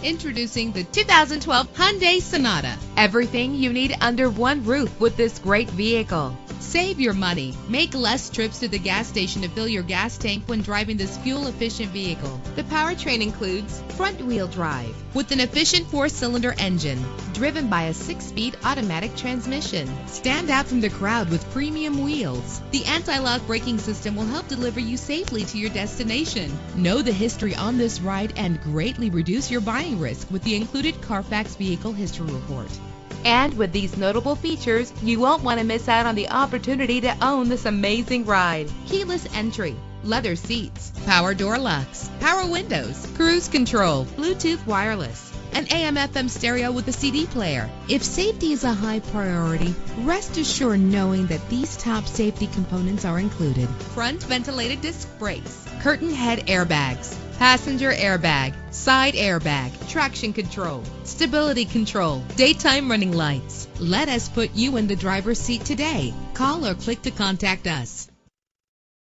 Introducing the 2012 Hyundai Sonata. Everything you need under one roof with this great vehicle. Save your money. Make less trips to the gas station to fill your gas tank when driving this fuel-efficient vehicle. The powertrain includes front-wheel drive with an efficient 4-cylinder engine driven by a 6-speed automatic transmission. Stand out from the crowd with premium wheels. The anti-lock braking system will help deliver you safely to your destination. Know the history on this ride and greatly reduce your buying risk with the included Carfax Vehicle History Report. And with these notable features, you won't want to miss out on the opportunity to own this amazing ride. Keyless entry, leather seats, power door locks, power windows, cruise control, Bluetooth wireless, an AM/FM stereo with a CD player. If safety is a high priority, rest assured knowing that these top safety components are included. Front ventilated disc brakes, curtain head airbags, passenger airbag, side airbag, traction control, stability control, daytime running lights. Let us put you in the driver's seat today. Call or click to contact us.